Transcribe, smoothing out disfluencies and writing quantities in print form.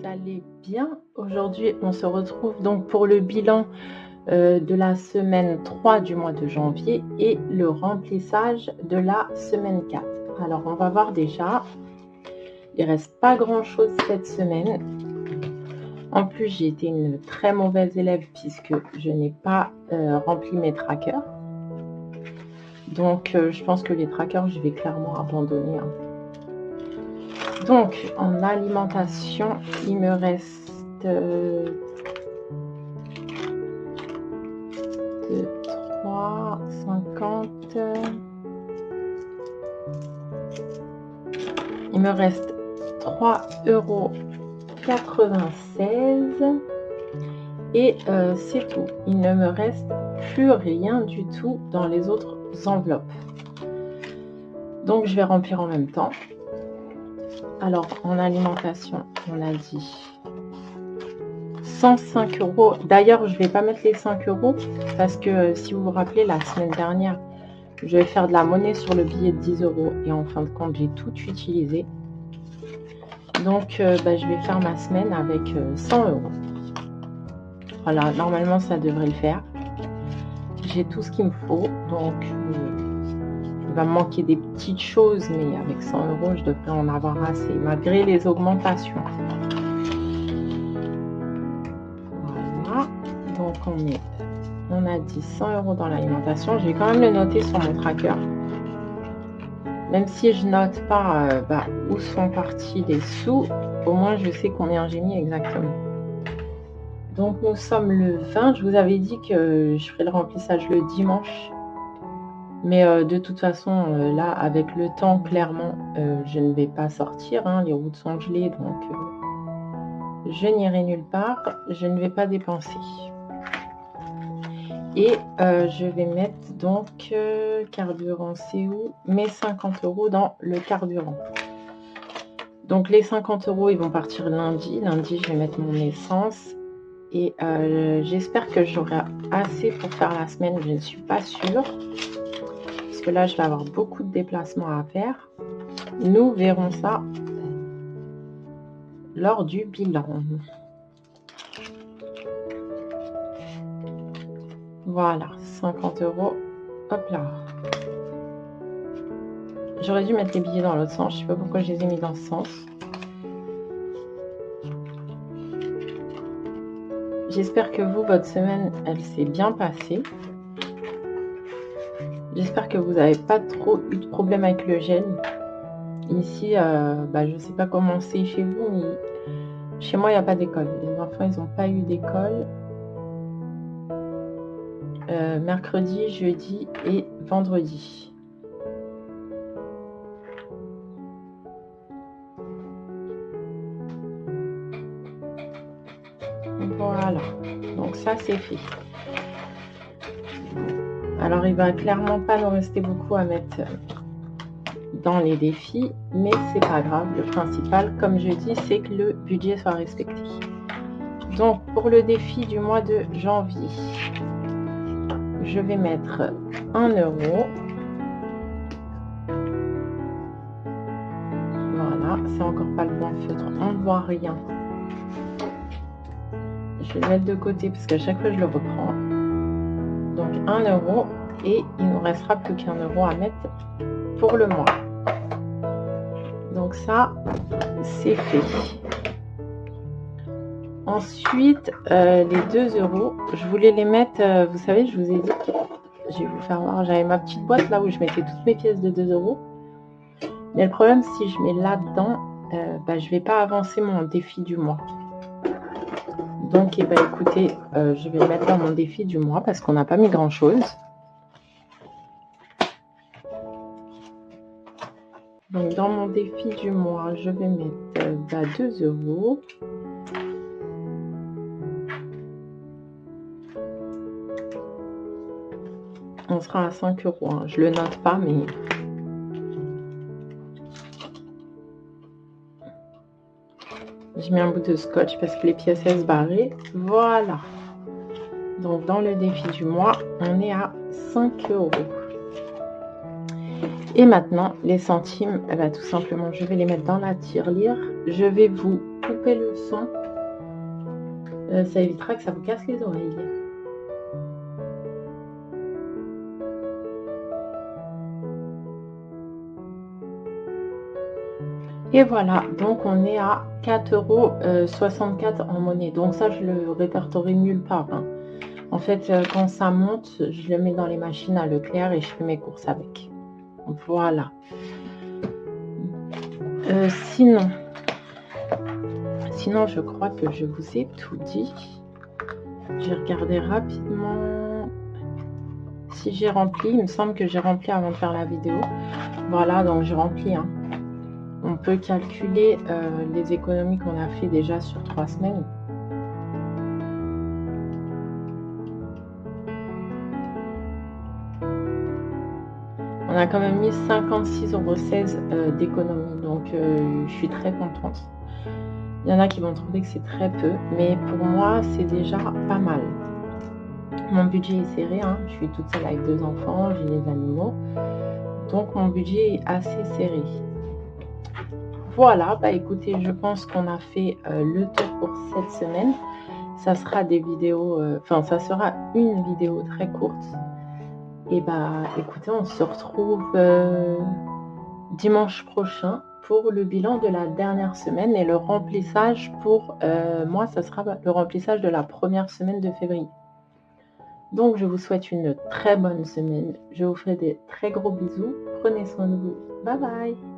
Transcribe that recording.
allez bien. Aujourd'hui, on se retrouve donc pour le bilan de la semaine 3 du mois de janvier et le remplissage de la semaine 4. Alors, on va voir déjà. Il ne reste pas grand-chose cette semaine. En plus, j'ai été une très mauvaise élève puisque je n'ai pas rempli mes trackers. Donc, je pense que les trackers, je vais clairement abandonner. Donc, en alimentation, il me reste 3,50. Il me reste 3,96 € et c'est tout. Il ne me reste plus rien du tout dans les autres enveloppes. Donc, je vais remplir en même temps. Alors, en alimentation, on a dit 105 €. D'ailleurs, je ne vais pas mettre les 5 € parce que si vous vous rappelez, la semaine dernière, je vais faire de la monnaie sur le billet de 10 € et en fin de compte, j'ai tout utilisé. Donc, je vais faire ma semaine avec 100 €. Voilà, normalement, ça devrait le faire. J'ai tout ce qu'il me faut. Donc, il va me manquer des petites choses, mais avec 100 €, je devrais en avoir assez, malgré les augmentations. Voilà. Donc, on a dit 100 € dans l'alimentation. Je vais quand même le noter sur mon tracker. Même si je note pas où sont partis les sous, au moins je sais combien j'ai mis exactement. Donc nous sommes le 20. Je vous avais dit que je ferai le remplissage le dimanche. Mais de toute façon, là, avec le temps, clairement, je ne vais pas sortir. Les routes sont gelées, donc je n'irai nulle part. Je ne vais pas dépenser. Et je vais mettre donc carburant, c'est où? Mes 50 € dans le carburant. Donc les 50 €, ils vont partir lundi. Lundi, je vais mettre mon essence. Et j'espère que j'aurai assez pour faire la semaine. Je ne suis pas sûre. Parce que là, je vais avoir beaucoup de déplacements à faire. Nous verrons ça lors du bilan. Voilà, 50 €. Hop là. J'aurais dû mettre les billets dans l'autre sens. Je ne sais pas pourquoi je les ai mis dans ce sens. J'espère que vous, votre semaine, elle s'est bien passée. J'espère que vous n'avez pas trop eu de problème avec le gel. Ici, je ne sais pas comment c'est chez vous, mais chez moi, il n'y a pas d'école. Les enfants, ils n'ont pas eu d'école. Mercredi, jeudi et vendredi. Voilà, donc ça c'est fait. Alors il va clairement pas nous rester beaucoup à mettre dans les défis, mais c'est pas grave. Le principal, comme je dis, c'est que le budget soit respecté. Donc pour le défi du mois de janvier, je vais mettre 1 €. Voilà, c'est encore pas le bon feutre, on ne voit rien. Je vais le mettre de côté parce qu'à chaque fois je le reprends. Donc 1 € et il nous restera plus qu'1 € à mettre pour le mois. Donc ça, c'est fait. Ensuite, les 2 €, je voulais les mettre, vous savez, je vous ai dit que je vais vous faire voir, j'avais ma petite boîte là où je mettais toutes mes pièces de 2 €. Mais le problème, si je mets là-dedans, je ne vais pas avancer mon défi du mois. Donc, écoutez, je vais le mettre dans mon défi du mois parce qu'on n'a pas mis grand-chose. Donc, dans mon défi du mois, je vais mettre 2 €. On sera à 5 €. Je le note pas, mais... J'ai mis un bout de scotch parce que les pièces elles se barraient. Voilà. Donc, dans le défi du mois, on est à 5 €. Et maintenant, les centimes, tout simplement, je vais les mettre dans la tirelire. Je vais vous couper le son. Ça évitera que ça vous casse les oreilles. Et voilà, donc on est à 4,64 € en monnaie. Donc ça, je le répertorie nulle part, hein. En fait, quand ça monte, je le mets dans les machines à Leclerc et je fais mes courses avec. Voilà. Sinon, je crois que je vous ai tout dit. J'ai regardé rapidement si j'ai rempli. Il me semble que j'ai rempli avant de faire la vidéo. Voilà, donc j'ai rempli, hein. On peut calculer les économies qu'on a fait déjà sur 3 semaines. On a quand même mis 56,16 € d'économie, donc je suis très contente. Il y en a qui vont trouver que c'est très peu, mais pour moi, c'est déjà pas mal. Mon budget est serré, hein. Je suis toute seule avec 2 enfants, j'ai les animaux, donc mon budget est assez serré. Voilà, bah écoutez, je pense qu'on a fait le tour pour cette semaine. Ça sera des vidéos, ça sera une vidéo très courte. Et bah écoutez, on se retrouve dimanche prochain pour le bilan de la dernière semaine et le remplissage pour moi, ça sera le remplissage de la première semaine de février. Donc, je vous souhaite une très bonne semaine. Je vous fais des très gros bisous. Prenez soin de vous. Bye bye.